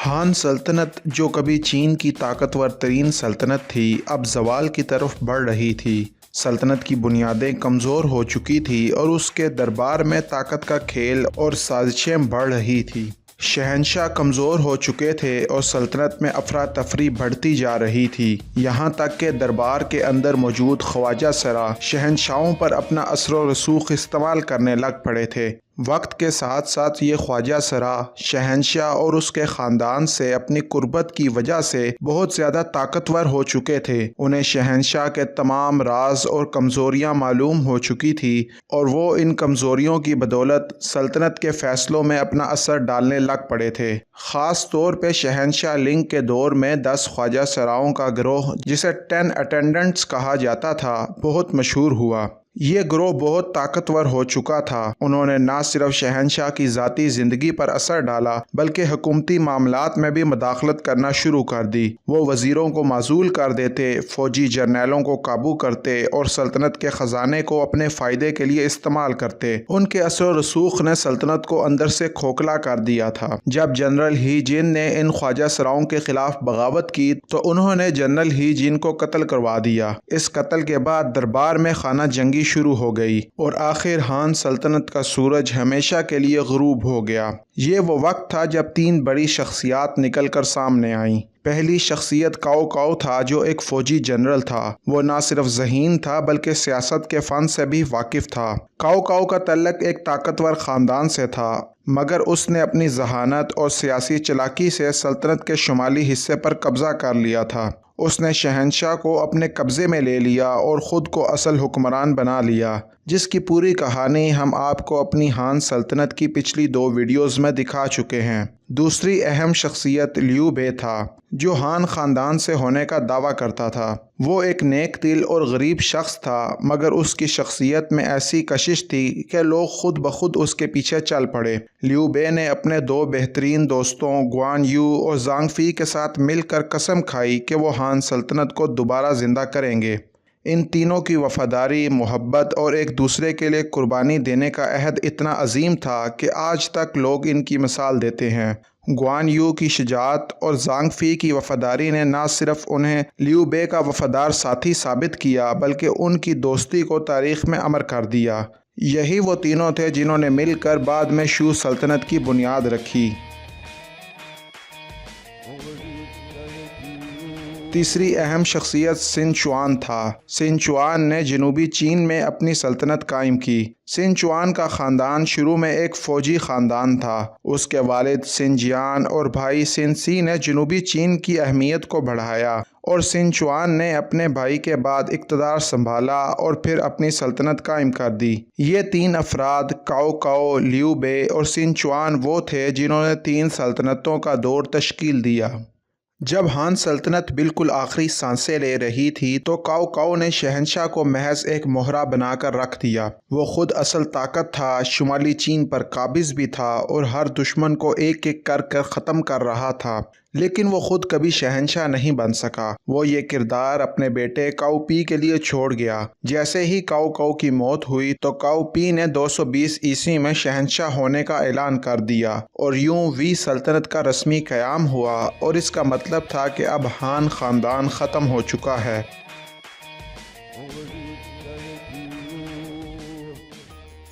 हान सल्तनत, जो कभी चीन की ताकतवर तरीन सल्तनत थी, अब ज़वाल की तरफ बढ़ रही थी। सल्तनत की बुनियादें कमज़ोर हो चुकी थी और उसके दरबार में ताकत का खेल और साजिशें बढ़ रही थी। शहंशाह कमज़ोर हो चुके थे और सल्तनत में अफरा तफरी बढ़ती जा रही थी। यहाँ तक कि दरबार के अंदर मौजूद ख्वाजा सरा शहंशाहों पर अपना असर व रसूख इस्तेमाल करने लग पड़े थे। वक्त के साथ साथ ये ख्वाजा सरा शहंशाह और उसके ख़ानदान से अपनी कुर्बत की वजह से बहुत ज़्यादा ताकतवर हो चुके थे। उन्हें शहंशाह के तमाम राज और कमज़ोरियाँ मालूम हो चुकी थी और वो इन कमज़ोरियों की बदौलत सल्तनत के फ़ैसलों में अपना असर डालने लग पड़े थे। ख़ास तौर पर शहंशाह लिंग के दौर में 10 ख्वाजा सराओं का गिरोह, जिसे 10 अटेंडेंट्स कहा जाता था, बहुत मशहूर हुआ। ये ग्रोह बहुत ताकतवर हो चुका था। उन्होंने न सिर्फ शहंशाह की ज़ाती ज़िंदगी पर असर डाला बल्कि हुकूमती मामलात में भी मदाखलत करना शुरू कर दी। वो वज़ीरों को माज़ूल कर देते, फ़ौजी जर्नैलों को काबू करते और सल्तनत के ख़जाने को अपने फ़ायदे के लिए इस्तेमाल करते। उनके असर रसूख ने सल्तनत को अंदर से खोखला कर दिया था। जब जनरल ही जिन ने इन ख्वाजा सराओं के खिलाफ बगावत की तो उन्होंने जनरल ही जिन को कत्ल करवा दिया। इस कत्ल के बाद दरबार में खाना जंगी शुरू हो गई और आखिर हान सल्तनत का सूरज हमेशा के लिए गुरूब हो गया। ये वो वक्त था जब 3 बड़ी शख्सियात निकल कर सामने आईं। पहली शख्सियत काओ काओ था, जो एक फ़ौजी जनरल था। वो ना सिर्फ ज़हीन था बल्कि सियासत के फ़न से भी वाकिफ़ था। काओ काओ का तल्लक एक ताकतवर ख़ानदान से था, मगर उसने अपनी जहानत और सियासी चालाकी से सल्तनत के शुमाली हिस्से पर कब्ज़ा कर लिया था। उसने शहंशाह को अपने कब्ज़े में ले लिया और ख़ुद को असल हुक्मरान बना लिया, जिसकी पूरी कहानी हम आपको अपनी हान सल्तनत की पिछली 2 वीडियोज़ में दिखा चुके हैं। दूसरी अहम शख्सियत लियू बे था, जो हान ख़ानदान से होने का दावा करता था। वो एक नेक दिल और गरीब शख्स था, मगर उसकी शख्सियत में ऐसी कशिश थी कि लोग खुद ब खुद उसके पीछे चल पड़े। लियू बे ने अपने 2 बेहतरीन दोस्तों गुआन यू और ज़ांग फी के साथ मिलकर कसम खाई कि वो हान सल्तनत को दोबारा ज़िंदा करेंगे। इन तीनों की वफ़ादारी, मोहब्बत और एक दूसरे के लिए कुर्बानी देने का अहद इतना अजीम था कि आज तक लोग इनकी मिसाल देते हैं। गुआन यू की शुजाअत और ज़ांग फी की वफ़ादारी ने न सिर्फ उन्हें लियू बे का वफ़ादार साथी साबित किया बल्कि उनकी दोस्ती को तारीख़ में अमर कर दिया। यही वो तीनों थे जिन्होंने मिलकर बाद में शू सल्तनत की बुनियाद रखी। तीसरी अहम शख्सियत सिनचुआन था। सिनचुआन ने जनूबी चीन में अपनी सल्तनत कायम की। सिनचुआन का ख़ानदान शुरू में एक फ़ौजी ख़ानदान था। उसके वालिद सिनजियान और भाई सिनसी ने जनूबी चीन की अहमियत को बढ़ाया और सिनचुआन ने अपने भाई के बाद इक़्तिदार संभाला और फिर अपनी सल्तनत कायम कर दी। ये 3 अफराद काओ काओ, लियू बे और सिनचुआन वो थे जिन्होंने 3 सल्तनतों का दौर तश्कील दिया। जब हान सल्तनत बिल्कुल आखिरी सांसें ले रही थी तो काओ काओ ने शहंशाह को महज एक मोहरा बनाकर रख दिया। वो खुद असल ताकत था, शुमाली चीन पर काबिज भी था और हर दुश्मन को एक एक कर कर ख़त्म कर रहा था, लेकिन वो खुद कभी शहंशाह नहीं बन सका। वो ये किरदार अपने बेटे काओ पी के लिए छोड़ गया। जैसे ही काओ काओ की मौत हुई तो काओ पी ने 220 ईस्वी में शहंशाह होने का ऐलान कर दिया और यूं वी सल्तनत का रस्मी क़याम हुआ और इसका मतलब था कि अब हान ख़ानदान ख़त्म हो चुका है।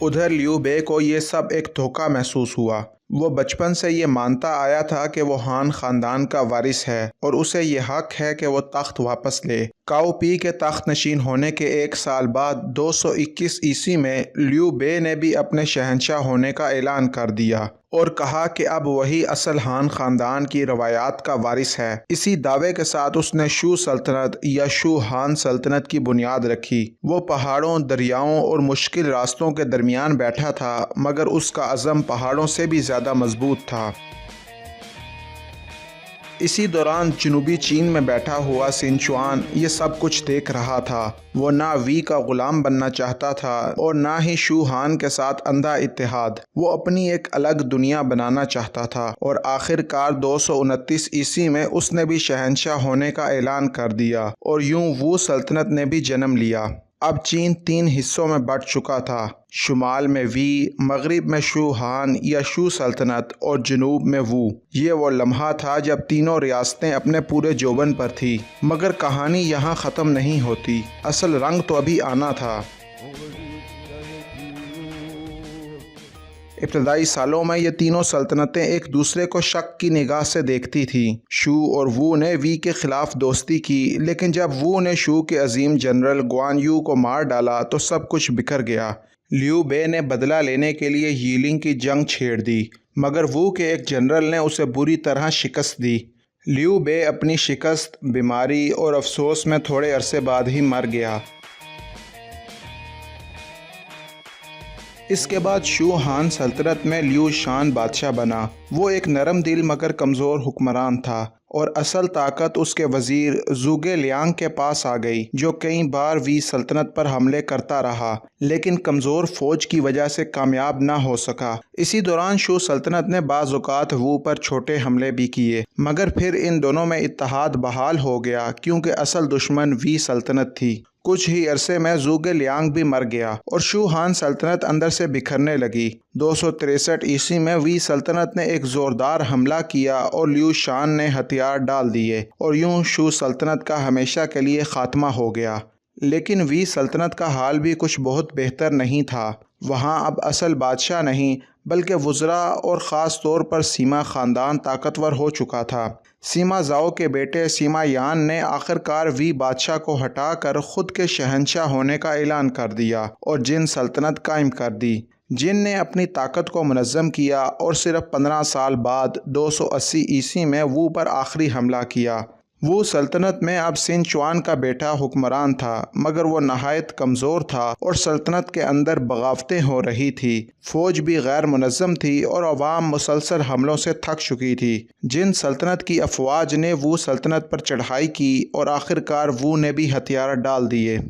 उधर लियू बे को ये सब एक धोखा महसूस हुआ। वो बचपन से ये मानता आया था कि वो हान ख़ानदान का वारिस है और उसे ये हक है कि वो तख्त वापस ले। काओ पी के तख्त नशीन होने के 1 साल बाद 221 ईस्वी में लियू बे ने भी अपने शहंशाह होने का ऐलान कर दिया और कहा कि अब वही असल हान ख़ानदान की रवायात का वारिस है। इसी दावे के साथ उसने शू सल्तनत या शू हान सल्तनत की बुनियाद रखी। वो पहाड़ों, दरियाओं और मुश्किल रास्तों के दरमियान बैठा था, मगर उसका अज़म पहाड़ों से भी ज़्यादा मजबूत था। इसी दौरान जनूबी चीन में बैठा हुआ सिनचुआन ये सब कुछ देख रहा था। वो ना वी का ग़ुलाम बनना चाहता था और ना ही शू हान के साथ अंधा इत्तेहाद। वो अपनी एक अलग दुनिया बनाना चाहता था और आखिरकार 229 ईस्वी में उसने भी शहंशाह होने का ऐलान कर दिया और यूं वो सल्तनत ने भी जन्म लिया। अब चीन 3 हिस्सों में बंट चुका था। शुमाल में वी, मगरिब में शू हान या शू सल्तनत और जनूब में वू। ये वो लम्हा था जब तीनों रियासतें अपने पूरे जोबन पर थी। मगर कहानी यहाँ ख़त्म नहीं होती, असल रंग तो अभी आना था। इब्तदाई सालों में ये तीनों सल्तनतें एक दूसरे को शक की निगाह से देखती थीं। शू और वू ने वी के खिलाफ दोस्ती की, लेकिन जब वू ने शू के अजीम जनरल गुआन यू को मार डाला तो सब कुछ बिखर गया। लियू बे ने बदला लेने के लिए यीलिंग की जंग छेड़ दी, मगर वू के एक जनरल ने उसे बुरी तरह शिकस्त दी। लियू बे अपनी शिकस्त, बीमारी और अफसोस में थोड़े अरसे बाद ही मर गया। इसके बाद शू हान सल्तनत में लियू शान बादशाह बना। वो एक नरम दिल मगर कमज़ोर हुक्मरान था और असल ताकत उसके वज़ीर ज़ुगे लियांग के पास आ गई, जो कई बार वी सल्तनत पर हमले करता रहा लेकिन कमज़ोर फ़ौज की वजह से कामयाब ना हो सका। इसी दौरान शू सल्तनत ने बाज़ औक़ात वू पर छोटे हमले भी किए, मगर फिर इन दोनों में इत्तेहाद बहाल हो गया क्योंकि असल दुश्मन वी सल्तनत थी। कुछ ही अरसे में ज़ुगे लियांग भी मर गया और शू हान सल्तनत अंदर से बिखरने लगी। 263 ईस्वी में वी सल्तनत ने एक ज़ोरदार हमला किया और लियू शान ने हथियार डाल दिए और यूं शू सल्तनत का हमेशा के लिए ख़ात्मा हो गया। लेकिन वी सल्तनत का हाल भी कुछ बहुत बेहतर नहीं था। वहाँ अब असल बादशाह नहीं बल्कि वज़रा और ख़ास तौर पर सीमा ख़ानदान ताकतवर हो चुका था। सीमा ज़ाओ के बेटे सीमा यान ने आखिरकार वी बादशाह को हटाकर ख़ुद के शहंशाह होने का ऐलान कर दिया और जिन सल्तनत कायम कर दी। जिन ने अपनी ताकत को मुनज़्ज़म किया और सिर्फ 15 साल बाद 280 ईस्वी में वू पर आखिरी हमला किया। वो सल्तनत में अब सिनचुआन का बेटा हुक्मरान था, मगर वो नहायत कमज़ोर था और सल्तनत के अंदर बगावतें हो रही थी। फ़ौज भी गैर मुनज़्ज़म थी और अवाम मुसलसल हमलों से थक चुकी थी। जिन सल्तनत की अफवाज ने वो सल्तनत पर चढ़ाई की और आखिरकार वो ने भी हथियार डाल दिए।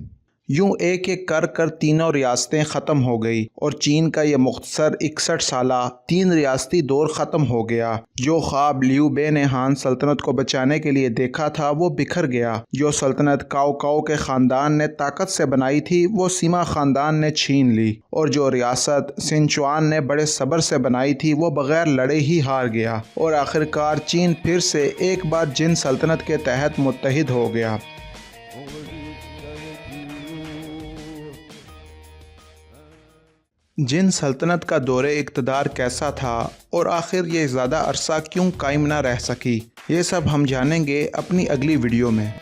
यूं एक एक कर तीनों रियासतें ख़त्म हो गई और चीन का ये मुख्तसर 61 साला 3 रियासती दौर ख़त्म हो गया। जो ख्वाब लियू बे ने हान सल्तनत को बचाने के लिए देखा था वो बिखर गया। जो सल्तनत काओ काओ के ख़ानदान ने ताकत से बनाई थी वो सीमा ख़ानदान ने छीन ली और जो रियासत सिनचुआन ने बड़े सब्र से बनाई थी वो बग़ैर लड़े ही हार गया और आखिरकार चीन फिर से एक बार जिन सल्तनत के तहत मुत्तहिद हो गया। जिन सल्तनत का दौरे इक़्तिदार कैसा था और आखिर ये ज़्यादा अरसा क्यों कायम न रह सकी, ये सब हम जानेंगे अपनी अगली वीडियो में।